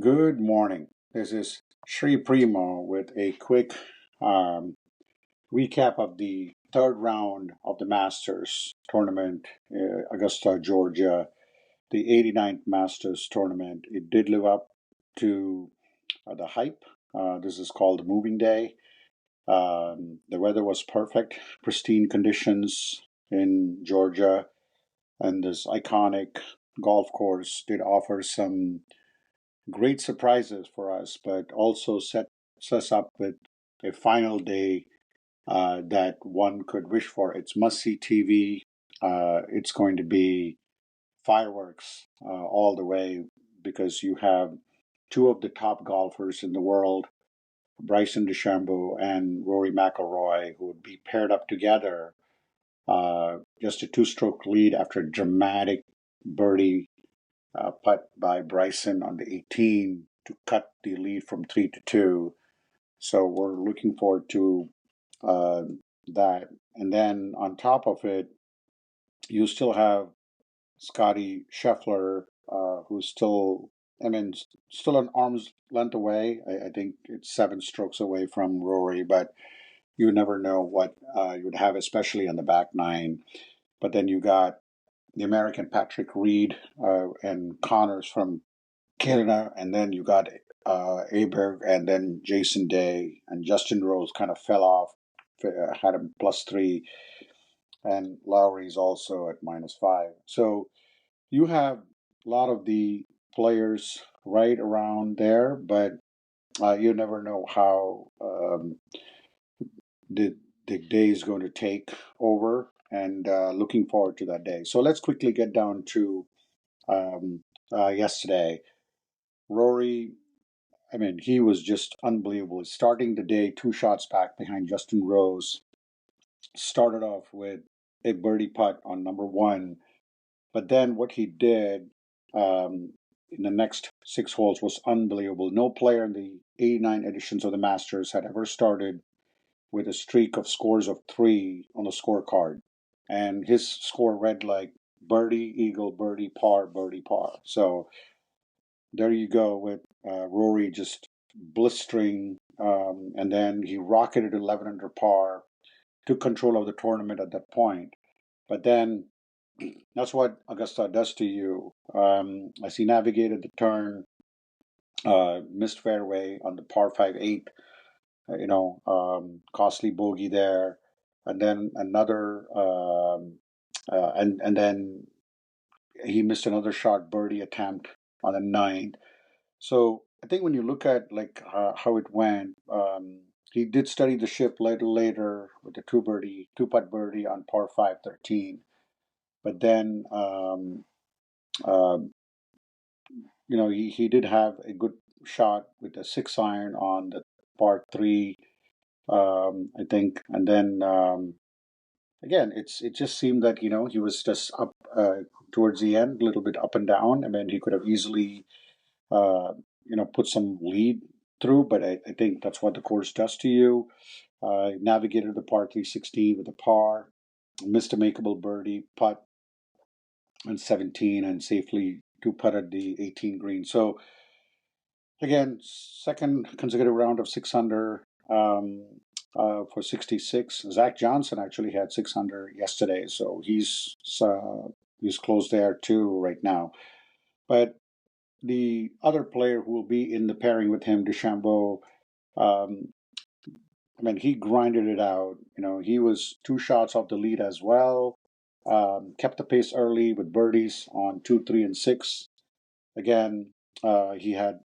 Good morning. This is Sri Primo with a quick um, recap of the third round of the Masters tournament, Augusta, Georgia, the 89th Masters tournament. It did live up to the hype. This is called the moving day. The weather was perfect, pristine conditions in Georgia, and this iconic golf course did offer some great surprises for us, but also sets us up with a final day that one could wish for. It's must see TV. It's going to be fireworks all the way because you have two of the top golfers in the world, Bryson DeChambeau and Rory McIlroy, who would be paired up together. Just a two-stroke lead after a dramatic birdie putt by Bryson on the 18 to cut the lead from 3-2. So we're looking forward to uh, that. And then on top of it, you still have Scottie Scheffler, who's still, still an arm's length away. I think it's 7 strokes away from Rory, but you never know what you would have, especially on the back nine. But then you got the American Patrick Reed and Connors from Canada, and then you got Aberg, and then Jason Day, and Justin Rose kind of fell off, had him +3, and Lowry's also at -5. So you have a lot of the players right around there, but you never know how the the day is going to take over, and looking forward to that day. So let's quickly get down to um, yesterday. Rory, he was just unbelievable. Starting the day 2 shots back behind Justin Rose, started off with a birdie putt on number one. But then what he did in the next 6 holes was unbelievable. No player in the 89 editions of the Masters had ever started with a streak of scores of 3 on the scorecard. And his score read like birdie, eagle, birdie, par, birdie, par. So there you go with Rory just blistering, and then he rocketed 11 under par, took control of the tournament at that point. But then that's what Augusta does to you. As he navigated the turn, missed fairway on the par 5/8, costly bogey there, and then another, and then he missed another shot birdie attempt on the ninth. So I think when you look at like how it went, he did study the ship later with the two putt birdie on par 5/13. But then uh, he did have a good shot with a 6 iron on the par three, I think, and then again it just seemed that he was just up towards the end, a little bit up and down. He could have easily uh, put some lead through, but I think that's what the course does to you. Navigated the par 3/16 with a par, missed a makeable birdie putt on 17, and safely two putted the 18 green. So again, second consecutive round of 6 under for 66. Zach Johnson actually had 6 under yesterday, so he's close there too right now. But the other player who will be in the pairing with him, DeChambeau, um, he grinded it out. He was 2 shots off the lead as well. Kept the pace early with birdies on 2, 3, and 6. Again, he had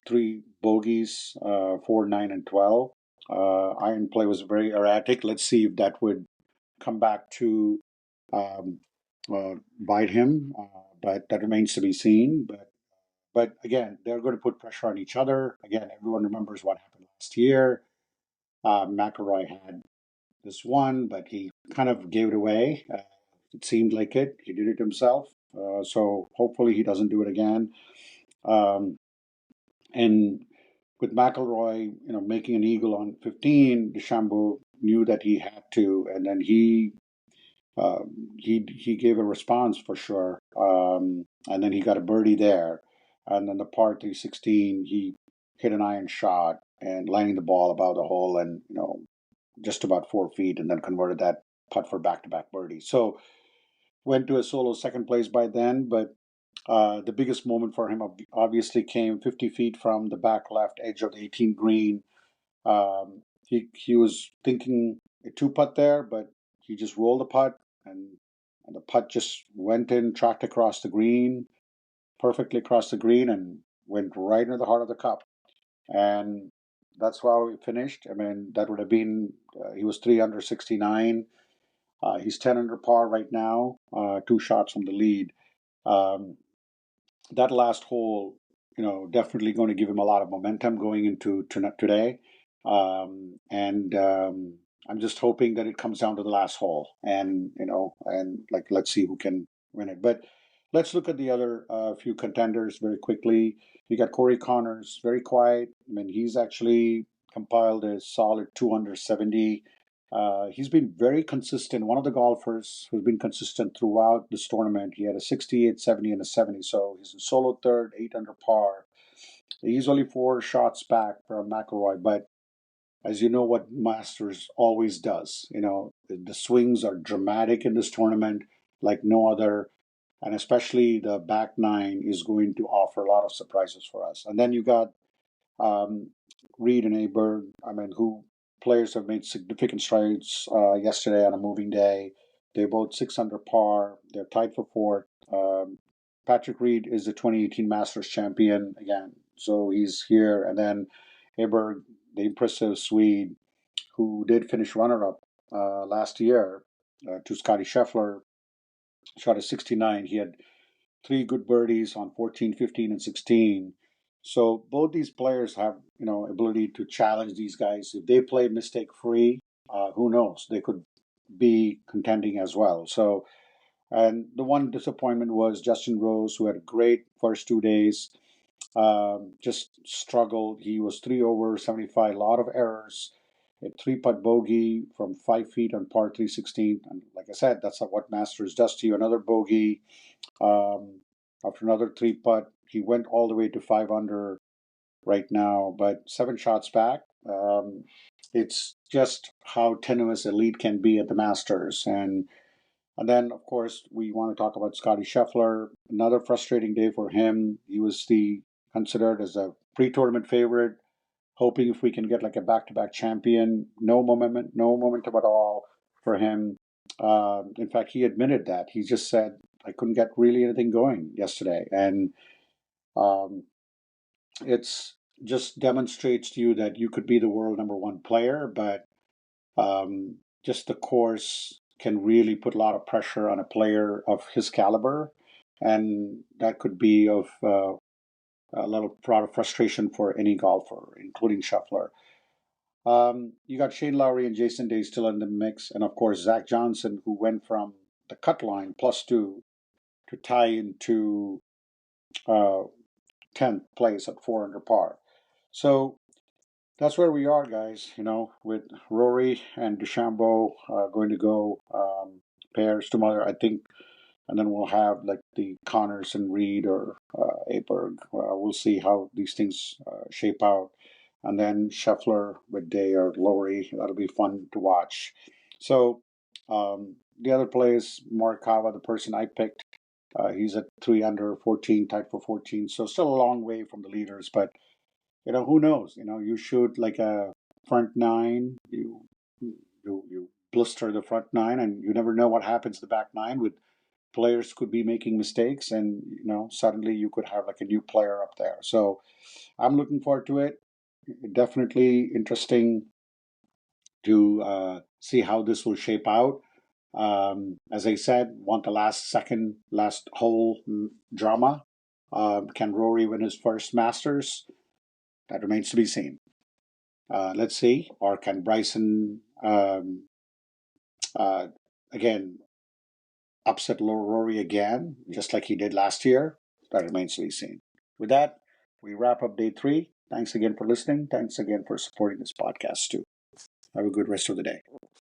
3 bogeys, 4, 9, and 12. Iron play was very erratic. Let's see if that would come back to um, bite him, but that remains to be seen. But again, they're going to put pressure on each other. Again, everyone remembers what happened last year. McIlroy had this one, but he kind of gave it away. It seemed like it. He did it himself. So hopefully he doesn't do it again. Um, and with McIlroy, making an eagle on 15, DeChambeau knew that he had to, and then he gave a response for sure, and then he got a birdie there. And then the par 316, he hit an iron shot and landing the ball above the hole and, just about 4 feet, and then converted that putt for back-to-back birdies. So went to a solo second place by then, but the biggest moment for him obviously came 50 feet from the back left edge of the 18th green. He was thinking a two putt there, but he just rolled the putt, and the putt just went in, tracked across the green, perfectly across the green, and went right into the heart of the cup. And that's how we finished. I mean, that would have been, he was 3 under 69. He's 10 under par right now, 2 shots from the lead. Um, that last hole, definitely going to give him a lot of momentum going into today. And I'm just hoping that it comes down to the last hole, and like let's see who can win it. But let's look at the other few contenders very quickly. You got Corey Connors, very quiet. I mean, he's actually compiled a solid 270. He's been very consistent. One of the golfers who's been consistent throughout this tournament. He had a 68, 70, and a 70. So he's in solo third, 8 under par. He's only 4 shots back from McIlroy. But as you know, what Masters always does, the swings are dramatic in this tournament like no other. And especially the back nine is going to offer a lot of surprises for us. And then you got um, Reed and Aberg, I mean, who players have made significant strides yesterday on a moving day. They're both 6 under par. They're tied for fourth. Patrick Reed is the 2018 Masters champion again, so he's here. And then Aberg, the impressive Swede, who did finish runner-up last year to Scottie Scheffler, shot a 69. He had 3 good birdies on 14, 15, and 16. So both these players have, ability to challenge these guys. If they play mistake free, who knows? They could be contending as well. So, and the one disappointment was Justin Rose, who had a great first 2 days, just struggled. He was 3 over 75, a lot of errors. A 3 putt bogey from 5 feet on par 316. And like I said, that's what Masters does to you. Another bogey um, after another 3 putt. He went all the way to 5 under right now, but 7 shots back. It's just how tenuous a lead can be at the Masters. And then, of course, we want to talk about Scottie Scheffler. Another frustrating day for him. He was considered as a pre-tournament favorite, hoping if we can get like a back-to-back champion. No momentum at all for him. In fact, he admitted that. He just said, I couldn't get really anything going yesterday. And um, it's just demonstrates to you that you could be the world number one player, but just the course can really put a lot of pressure on a player of his caliber. And that could be of a little lot of frustration for any golfer, including Scheffler. You got Shane Lowry and Jason Day still in the mix, and of course Zach Johnson, who went from the cut line +2 to tie into uh, 10th place at 4 under par. So that's where we are, guys. With Rory and DeChambeau going to go pairs tomorrow, I think, and then we'll have like the Connors and Reed or Aberg. We'll see how these things shape out. And then Scheffler with Day or Lowry. That'll be fun to watch. So the other players, Morikawa, the person I picked, he's at 3 under 14, tied for 14. So still a long way from the leaders, but who knows? You shoot like a front nine, you blister the front nine, and you never know what happens to the back nine. With players could be making mistakes, and suddenly you could have like a new player up there. So I'm looking forward to it. Definitely interesting to see how this will shape out. As I said, want the last hole drama. Can Rory win his first Masters? That remains to be seen. Let's see. Or can Bryson uh, again upset Rory again, just like he did last year? That remains to be seen. With that, we wrap up day 3. Thanks again for listening. Thanks again for supporting this podcast too. Have a good rest of the day.